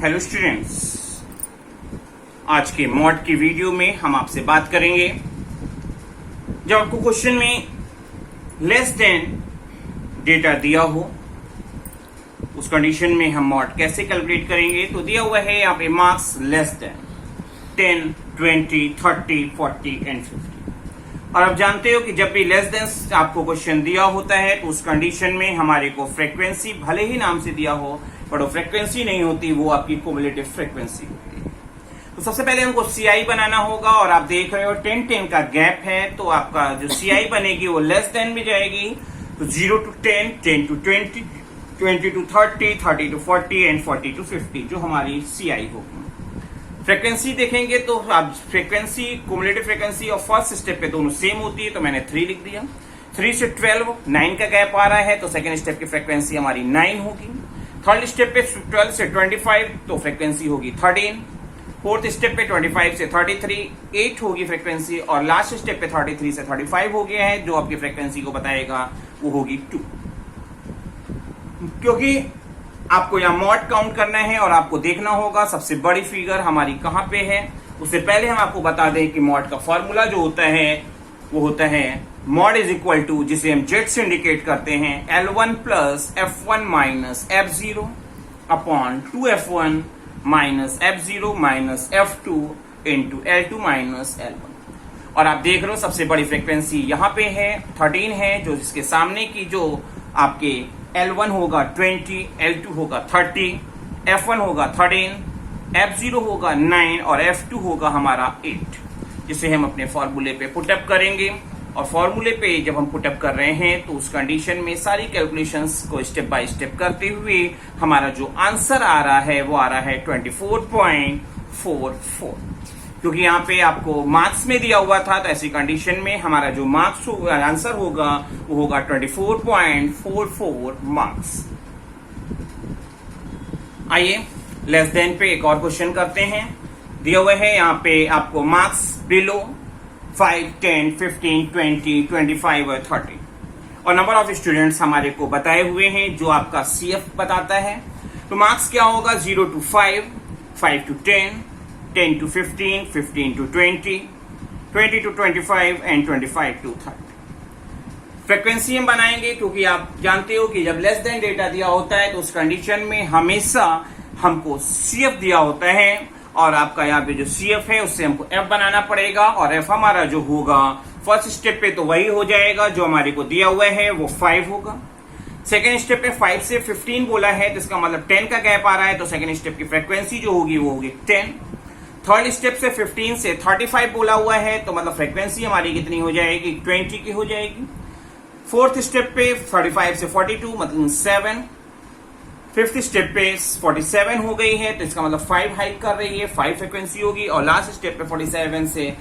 Hello students, आज के mod की वीडियो में हम आपसे बात करेंगे। जब आपको क्वेश्चन में लेस देन डेटा दिया हो उस कंडीशन में हम मॉड कैसे कैलकुलेट करेंगे। तो दिया हुआ है यहाँ पे मार्क्स लेस देन 10, 20, 30, 40 एंड 50। और आप जानते हो कि जब भी लेस देन आपको क्वेश्चन दिया होता है तो उस कंडीशन में हमारे को फ्रीक्वेंसी भले ही नाम से दिया हो पर वो फ्रीक्वेंसी नहीं होती, वो आपकी क्युमुलेटिव फ्रीक्वेंसी होती है। तो सबसे पहले हमको सीआई बनाना होगा और आप देख रहे हो 10-10 का गैप है, तो आपका जो सीआई बनेगी वो लेस देन में जाएगी। तो 0 to 10, 10 to 20, 20 to 30, 30 to 40 and 40 to 50 जो हमारी सीआई होगी। फ्रीक्वेंसी देखेंगे तो आप फ्रीक्वेंसी क्युमुलेटिव फ्रीक्वेंसी और फर्स्ट स्टेप पे दोनों सेम होती है, तो मैंने 3 लिख दिया। 3 से 12 9 का गैप आ रहा है, तो सेकेंड स्टेप की फ्रीक्वेंसी हमारी 9 होगी। थर्ड स्टेप पे 12 से 25 तो फ्रीक्वेंसी होगी 13। फोर्थ स्टेप पे 25 से 33 8 होगी फ्रीक्वेंसी, और लास्ट स्टेप पे 33 से 35 हो गया है, जो आपकी फ्रीक्वेंसी को बताएगा वो होगी 2। क्योंकि आपको यहाँ मॉड काउंट करना है और आपको देखना होगा सबसे बड़ी फिगर हमारी कहां पे है। उससे पहले हम आपको बता दें कि मॉड का फॉर्मूला जो होता है वो होता है मॉड इज इक्वल टू, जिसे हम जेड से इंडिकेट करते हैं, L1 plus F1 minus F0 upon 2F1 minus F0 minus F2 into L2 minus L1। और आप देख रहे हो सबसे बड़ी फ्रीक्वेंसी यहाँ पे है 13 है, जो जिसके सामने की जो आपके L1 होगा 20, L2 होगा 30, F1 होगा 13, F0 होगा 9 और F2 होगा हमारा 8, जिसे हम अपने फॉर्मूले पे पुटअप करेंगे। और फॉर्मूले पे जब हम पुटअप कर रहे हैं तो उस कंडीशन में सारी कैलकुलेशंस को स्टेप बाय स्टेप करते हुए हमारा जो आंसर आ रहा है वो आ रहा है 24.44। क्योंकि यहाँ पे आपको मार्क्स में दिया हुआ था, तो ऐसी कंडीशन में हमारा जो मार्क्स होगा, आंसर होगा वो होगा 24.44 मार्क्स। आइए लेस देन पे एक और क्वेश्चन करते हैं। दिया हुआ है यहाँ पे आपको मार्क्स बिलो 5, 10, 15, 20, 25 और 30 और नंबर ऑफ स्टूडेंट्स हमारे को बताए हुए हैं जो आपका सीएफ बताता है। तो मार्क्स क्या होगा 0 to 5, 5 to 10, 10 to 15, 15 to 20, 20 to 25 and 25 to 30। Frequency हम बनाएंगे क्योंकि आप जानते हो कि जब लेस देन डेटा दिया होता है तो उस कंडीशन में हमेशा हमको सीएफ दिया होता है, और आपका यहाँ पे जो सीएफ है उससे हमको एफ बनाना पड़ेगा, और एफ हमारा जो होगा फर्स्ट स्टेप पे तो वही हो जाएगा जो हमारे को दिया हुआ है, वो 5 होगा। सेकेंड स्टेप पे 5 से 15 बोला है, तो इसका मतलब 10 का गैप आ रहा है, तो सेकेंड स्टेप की फ्रीक्वेंसी जो होगी वो होगी 10। थर्ड स्टेप से 15 से 35 बोला हुआ है, तो मतलब फ्रीक्वेंसी हमारी कितनी हो जाएगी 20 की हो जाएगी। फोर्थ स्टेप पे 35 से 42 मतलब 7। फिफ्थ स्टेप पे 47 हो गई है, तो इसका मतलब 5 हाइक कर रही है, 5 फ्रीक्वेंसी होगी। और लास्ट स्टेप पे 47 से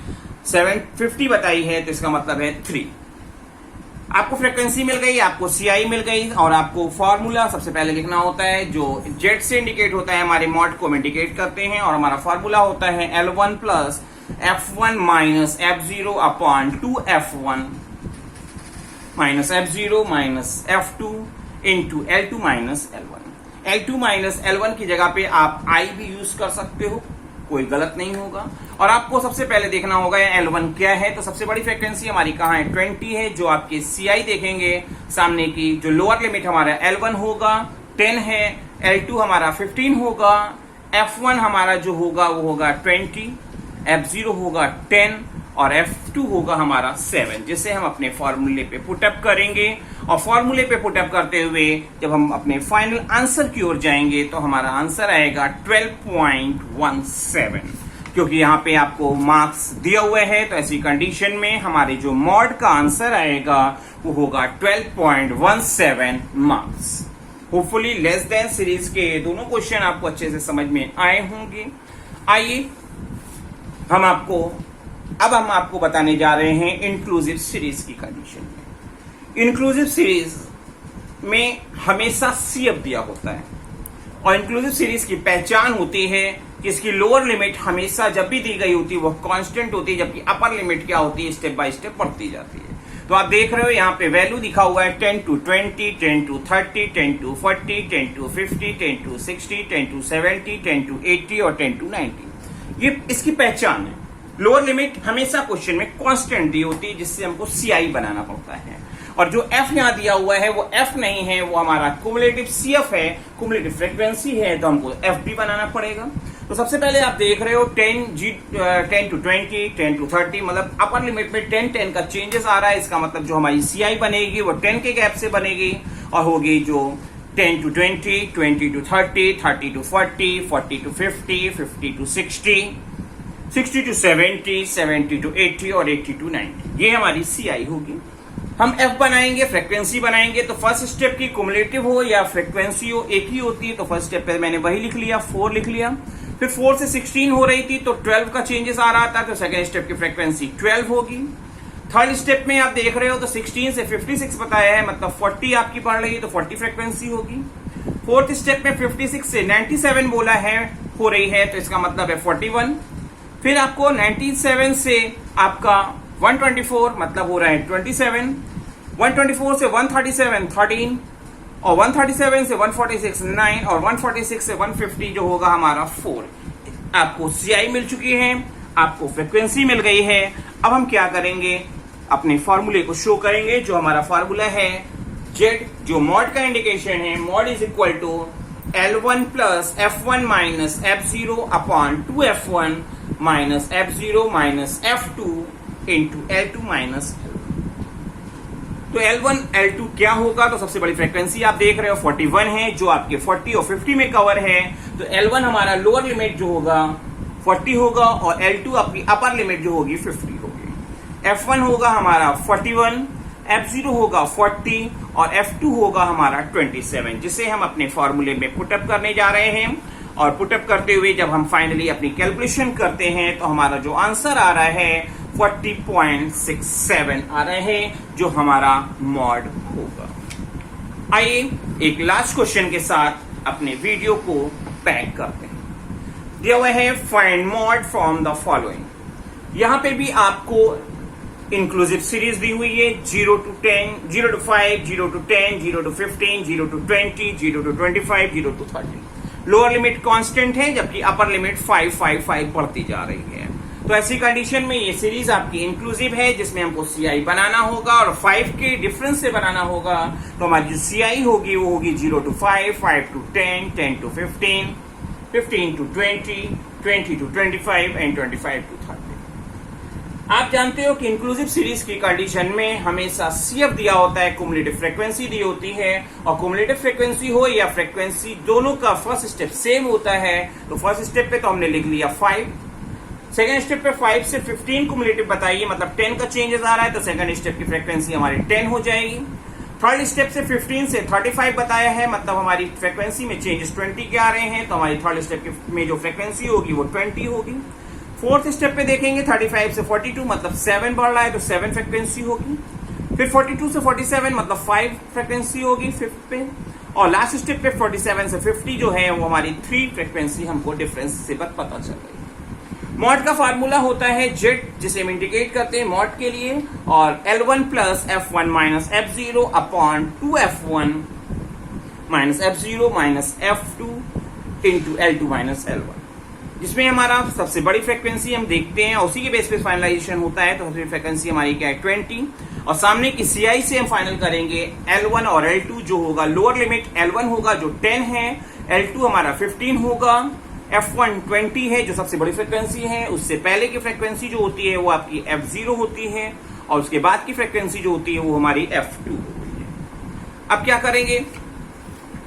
750 बताई है, तो इसका मतलब है 3। आपको फ्रीक्वेंसी मिल गई, आपको सीआई मिल गई, और आपको फॉर्मूला सबसे पहले लिखना होता है जो जेड से इंडिकेट होता है, हमारे मॉड को हम इंडिकेट करते हैं, और हमारा फॉर्मूला होता है L1 plus F1 minus F0 upon 2F1 minus F0 minus F2 into L2 minus L1। L2 minus L1 की जगह पे आप I भी यूज कर सकते हो, कोई गलत नहीं होगा। और आपको सबसे पहले देखना होगा L1 क्या है। तो सबसे बड़ी फ्रीक्वेंसी हमारी कहाँ है 20 है, जो आपके CI देखेंगे सामने की जो लोअर लिमिट हमारा L1 होगा 10 है, L2 हमारा 15 होगा, F1 हमारा जो होगा वो होगा 20, F0 होगा 10 और F2 होगा हमारा 7, जिसे हम अपने फॉर्मूले पे पुटअप करेंगे। और फॉर्मूले पे पुटअप करते हुए जब हम अपने फाइनल आंसर की ओर जाएंगे तो हमारा आंसर आएगा 12.17। क्योंकि यहाँ पे आपको मार्क्स दिया हुआ है, तो ऐसी कंडीशन में हमारे जो मॉड का आंसर आएगा वो होगा 12.17 marks. Hopefully less than series के दोनों क्वेश्चन आपको अच्छे से समझ में आए होंगे। आइए हम आपको बताने जा रहे हैं इंक्लूसिव सीरीज की कंडीशन में। इंक्लूसिव सीरीज में हमेशा सीएफ दिया होता है, और इंक्लूसिव सीरीज की पहचान होती है कि इसकी लोअर लिमिट हमेशा जब भी दी गई होती है वो कांस्टेंट होती है, जबकि अपर लिमिट क्या होती है स्टेप बाय स्टेप बढ़ती जाती है। तो आप देख रहे हो यहाँ पे वैल्यू दिखा हुआ है 10 to 20, 10 to 30, 10 to 40, 10 to 50, 10 to 60, 10 to 70, 10 to 80 और 10 to 90। ये इसकी पहचान है। लोअर लिमिट हमेशा क्वेश्चन में कांस्टेंट दी होती है, जिससे हमको सीआई बनाना पड़ता है। और जो एफ यहाँ दिया हुआ है वो एफ नहीं है, वो हमारा कुमुलेटिव सीएफ है, कुमुलेटिव फ्रीक्वेंसी है, तो हमको एफ भी बनाना पड़ेगा। तो सबसे पहले आप देख रहे हो 10 to 20, 10 to 30, मतलब अपर लिमिट में 10 का चेंजेस आ रहा है। इसका मतलब जो हमारी सीआई बनेगी वो 10 के गैप से बनेगी और होगी जो 10 to 20, 20 to 30, 30 to 40, 40 to 50, 50 to 60, 60 to 70, 70 to 80 और 80 to 90। ये हमारी सीआई होगी। हम एफ बनाएंगे, फ्रीक्वेंसी बनाएंगे, तो फर्स्ट स्टेप की कुमुलेटिव हो या फ्रीक्वेंसी हो एक ही होती है। तो फर्स्ट स्टेप पे मैंने वही लिख लिया, 4 लिख लिया। फिर 4 से 16 हो रही थी तो 12 का चेंजेस आ रहा था, तो सेकेंड स्टेप की फ्रीक्वेंसी 12 होगी। थर्ड स्टेप में आप देख रहे हो तो 16 से 56 बताया है, मतलब 40 आपकी बढ़ रही है तो 40 फ्रीक्वेंसी होगी। फोर्थ स्टेप में 56 से 97 बोला है हो रही है, तो इसका मतलब है 41। फिर आपको 97 से आपका 124 मतलब हो रहा है 27, 124 से 137 13 और 137 से 146 9 और 146 से 150 जो होगा हमारा 4। आपको सीआई मिल चुकी है, आपको फ्रीक्वेंसी मिल गई है। अब हम क्या करेंगे, अपने फॉर्मूले को शो करेंगे। जो हमारा फॉर्मूला है जेड, जो मॉड का इंडिकेशन है, mode is equal to L1 plus F1 minus F0 upon 2F1 minus F0 minus F2 into L2 minus L1। तो L1 L2 क्या होगा, तो सबसे बड़ी फ्रीक्वेंसी आप देख रहे हो 41 है, जो आपके 40 और 50 में कवर है। तो L1 हमारा लोअर लिमिट जो होगा 40 होगा और L2 आपकी अपर लिमिट जो होगी 50 होगी। F1 होगा हमारा 41, F0 होगा 40 और F2 होगा हमारा 27, जिसे हम अपने फॉर्मूले में पुटअप करने जा रहे हैं। और पुटअप करते हुए जब हम फाइनली अपनी कैलकुलेशन करते हैं तो हमारा जो आंसर आ रहा है 40.67 आ रहे हैं, जो हमारा मॉड होगा। आइए एक लास्ट क्वेश्चन के साथ अपने वीडियो को पैक करते हैं। दिया हुआ है find mod from the following. यहां पे भी आपको इंक्लूसिव सीरीज दी हुई है 0 to 10, 0 to 5, 0 to 10, 0 to 15, 0 to 20, 0 to 25, 0 to 30। Lower limit constant है, जबकि अपर लिमिट 5 5 5 बढ़ती जा रही है। तो ऐसी कंडीशन में ये सीरीज आपकी इंक्लूसिव है, जिसमें हमको सीआई बनाना होगा और 5 के डिफरेंस से बनाना होगा। तो हमारी जो सीआई होगी वो होगी 0 to 5, 5 to 10, 10 to 15, 15 to 20, 20 to 25 and 25 to 30। आप जानते हो कि इंक्लूसिव सीरीज की कंडीशन में हमेशा सीएफ दिया होता है, कुमुलेटिव फ्रीक्वेंसी दी होती है। और कुमुलेटिव फ्रीक्वेंसी हो या फ्रीक्वेंसी, दोनों का फर्स्ट स्टेप सेम होता है। तो फर्स्ट स्टेप पे तो हमने लिख लिया 5, सेकेंड स्टेप पे 5 से 15 कुमुलेटिव बताइए, मतलब 10 का चेंजेस आ रहा है, तो सेकेंड स्टेप की फ्रीक्वेंसी हमारी 10 हो जाएगी। थर्ड स्टेप से 15 से 35 बताया है, मतलब हमारी फ्रीक्वेंसी में चेंजेस 20 के आ रहे हैं, तो हमारी थर्ड स्टेप में जो फ्रीक्वेंसी होगी वो 20 होगी। फोर्थ स्टेप पे देखेंगे 35 से 42, मतलब 7 बढ़ रहा है, तो 7 फ्रीक्वेंसी होगी। फिर 42 से 47 मतलब 5 फ्रीक्वेंसी होगी फिफ्थ पे। और लास्ट स्टेप पे 47 से 50 जो है वो हमारी 3 फ्रीक्वेंसी हमको डिफरेंस से पता चल रही है। मॉड का फार्मूला होता है जेड, जिसे हम इंडिकेट करते हैं मॉड के लिए, और L1 plus F1 minus F0 upon 2F1 minus F0 minus F2 into L2 minus L1, जिसमें हमारा सबसे बड़ी फ्रीक्वेंसी हम देखते हैं और उसी के बेस पे फाइनलाइजेशन होता है। तो सबसे फ्रीक्वेंसी हमारी क्या है 20, और सामने की सीआई से हम फाइनल करेंगे L1 और L2 जो होगा लोअर लिमिट L1 होगा जो 10 है, L2 हमारा 15 होगा, F1 20 है जो सबसे बड़ी फ्रीक्वेंसी है। उससे पहले की फ्रीक्वेंसी जो होती है वो आपकी F0 होती है और उसके बाद की फ्रीक्वेंसी जो होती है वो हमारी F2 होती है। अब क्या करेंगे,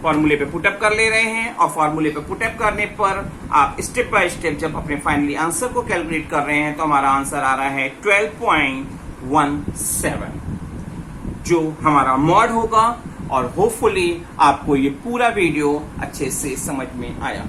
फॉर्मूले पे पुटअप कर ले रहे हैं और फॉर्मूले पे पुटअप करने पर आप स्टेप बाय स्टेप जब अपने फाइनली आंसर को कैलकुलेट कर रहे हैं तो हमारा आंसर आ रहा है 12.17, जो हमारा मॉड होगा। और होपफुली आपको ये पूरा वीडियो अच्छे से समझ में आया।